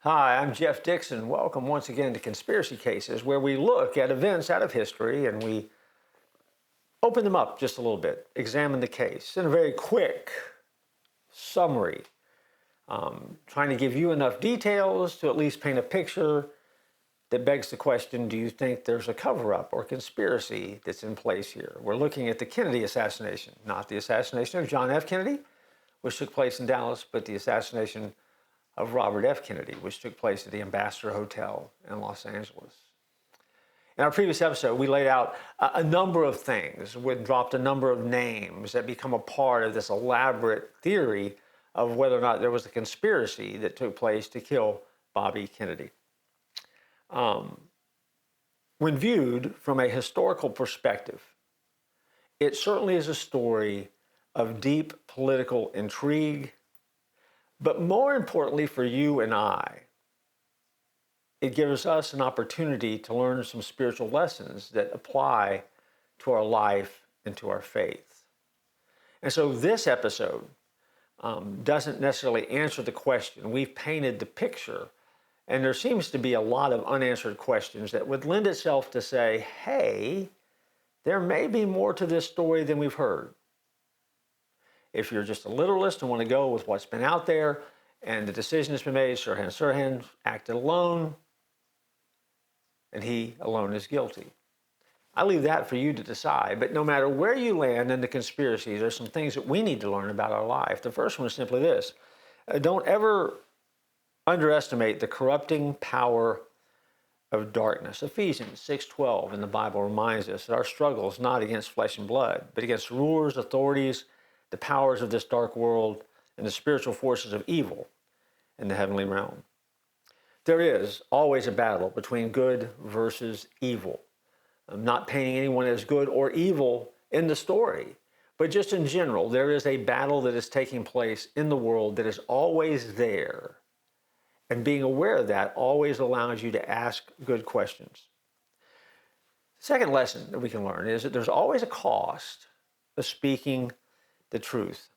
Hi, I'm Jeff Dixon. Welcome once again to Conspiracy Cases, where we look at events out of history and we open them up just a little bit, examine the case in a very quick summary, trying to give you enough details to at least paint a picture that begs the question, do you think there's a cover-up or conspiracy that's in place here? We're looking at the Kennedy assassination, not the assassination of John F. Kennedy, which took place in Dallas, but the assassination of Robert F. Kennedy, which took place at the Ambassador Hotel in Los Angeles. In our previous episode, we laid out a number of things. We dropped a number of names that become a part of this elaborate theory of whether or not there was a conspiracy that took place to kill Bobby Kennedy. When viewed from a historical perspective, it certainly is a story of deep political intrigue, but more importantly for you and I, it gives us an opportunity to learn some spiritual lessons that apply to our life and to our faith. And so this episode doesn't necessarily answer the question. We've painted the picture, and there seems to be a lot of unanswered questions that would lend itself to say, hey, there may be more to this story than we've heard. If you're just a literalist and want to go with what's been out there and the decision has been made, Sirhan acted alone and he alone is guilty. I leave that for you to decide, but no matter where you land in the conspiracy, there's some things that we need to learn about our life. The first one is simply this. Don't ever underestimate the corrupting power of darkness. Ephesians 6:12 in the Bible reminds us that our struggle is not against flesh and blood, but against rulers, authorities, the powers of this dark world, and the spiritual forces of evil in the heavenly realm. There is always a battle between good versus evil. I'm not painting anyone as good or evil in the story, but just in general, there is a battle that is taking place in the world that is always there. And being aware of that always allows you to ask good questions. The second lesson that we can learn is that there's always a cost of speaking the truth.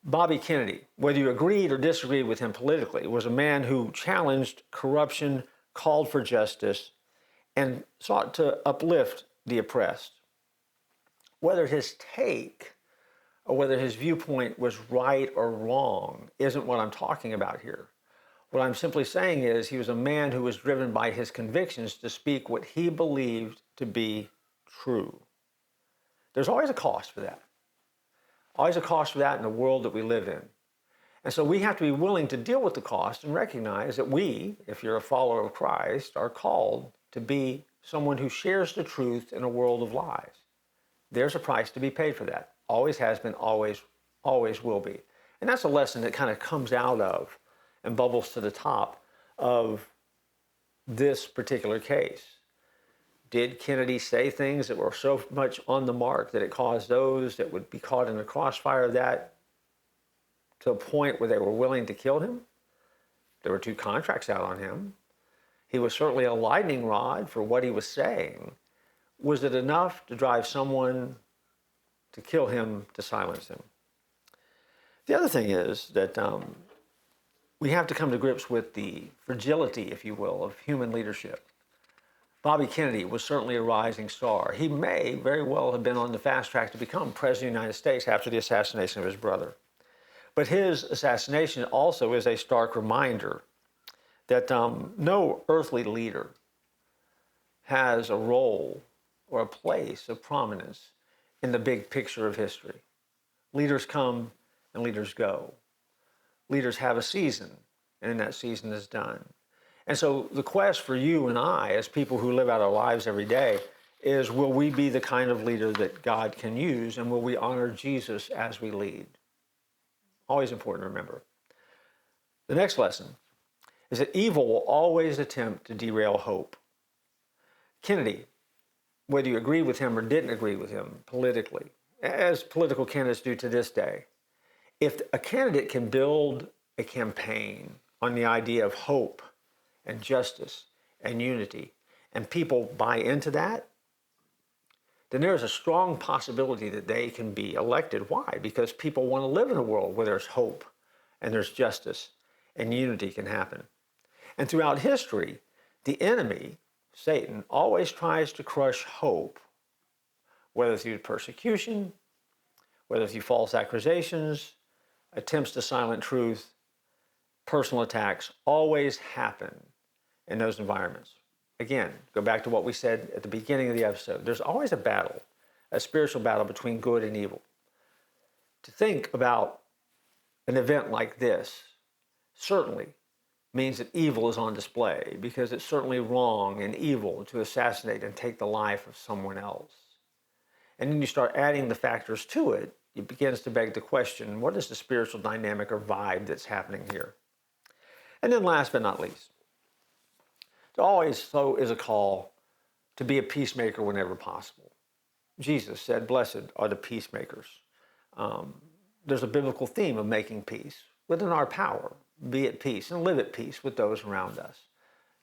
Bobby Kennedy, whether you agreed or disagreed with him politically, was a man who challenged corruption, called for justice, and sought to uplift the oppressed. Whether his take or whether his viewpoint was right or wrong isn't what I'm talking about here. What I'm simply saying is he was a man who was driven by his convictions to speak what he believed to be true. There's always a cost for that. Always a cost for that in the world that we live in. And so we have to be willing to deal with the cost and recognize that we, if you're a follower of Christ, are called to be someone who shares the truth in a world of lies. There's a price to be paid for that. Always has been, always will be. And that's a lesson that kind of comes out of and bubbles to the top of this particular case. Did Kennedy say things that were so much on the mark that it caused those that would be caught in the crossfire of that to a point where they were willing to kill him? There were 2 contracts out on him. He was certainly a lightning rod for what he was saying. Was it enough to drive someone to kill him, to silence him? The other thing is that we have to come to grips with the fragility, if you will, of human leadership. Bobby Kennedy was certainly a rising star. He may very well have been on the fast track to become President of the United States after the assassination of his brother. But his assassination also is a stark reminder that no earthly leader has a role or a place of prominence in the big picture of history. Leaders come and leaders go. Leaders have a season, and then that season is done. And so the quest for you and I, as people who live out our lives every day, is will we be the kind of leader that God can use, and will we honor Jesus as we lead? Always important to remember. The next lesson is that evil will always attempt to derail hope. Kennedy, whether you agree with him or didn't agree with him politically, as political candidates do to this day, if a candidate can build a campaign on the idea of hope and justice and unity, and people buy into that, then there's a strong possibility that they can be elected. Why? Because people want to live in a world where there's hope and there's justice and unity can happen. And throughout history, the enemy, Satan, always tries to crush hope, whether through persecution, whether through false accusations, attempts to silence truth, personal attacks always happen in those environments. Again, go back to what we said at the beginning of the episode. There's always a battle, a spiritual battle between good and evil. To think about an event like this certainly means that evil is on display, because it's certainly wrong and evil to assassinate and take the life of someone else. And then you start adding the factors to it, it begins to beg the question, what is the spiritual dynamic or vibe that's happening here? And then last but not least, there always so is a call to be a peacemaker whenever possible. Jesus said, blessed are the peacemakers. There's a biblical theme of making peace within our power. Be at peace and live at peace with those around us.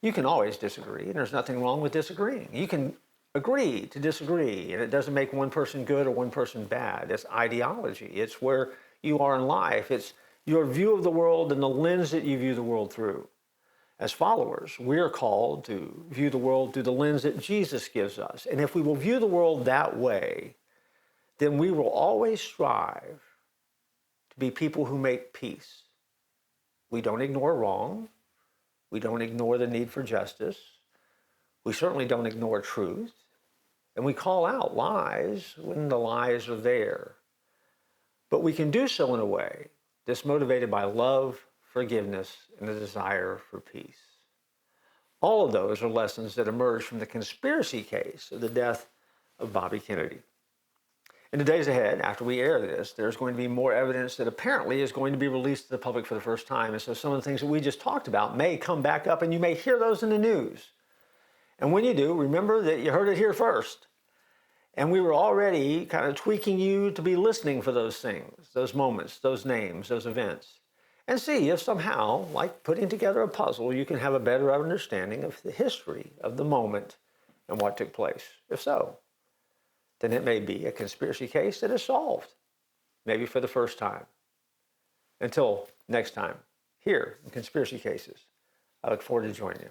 You can always disagree, and there's nothing wrong with disagreeing. You can agree to disagree, and it doesn't make one person good or one person bad. It's ideology. It's where you are in life. It's your view of the world and the lens that you view the world through. As followers, we are called to view the world through the lens that Jesus gives us. And if we will view the world that way, then we will always strive to be people who make peace. We don't ignore wrong. We don't ignore the need for justice. We certainly don't ignore truth. And we call out lies when the lies are there. But we can do so in a way that's motivated by love, forgiveness, and a desire for peace. All of those are lessons that emerge from the conspiracy case of the death of Bobby Kennedy. In the days ahead, after we air this, there's going to be more evidence that apparently is going to be released to the public for the first time. And so some of the things that we just talked about may come back up, and you may hear those in the news. And when you do, remember that you heard it here first. And we were already kind of tweaking you to be listening for those things, those moments, those names, those events. And see if somehow, like putting together a puzzle, you can have a better understanding of the history of the moment and what took place. If so, then it may be a conspiracy case that is solved, maybe for the first time. Until next time, here in Conspiracy Cases, I look forward to joining you.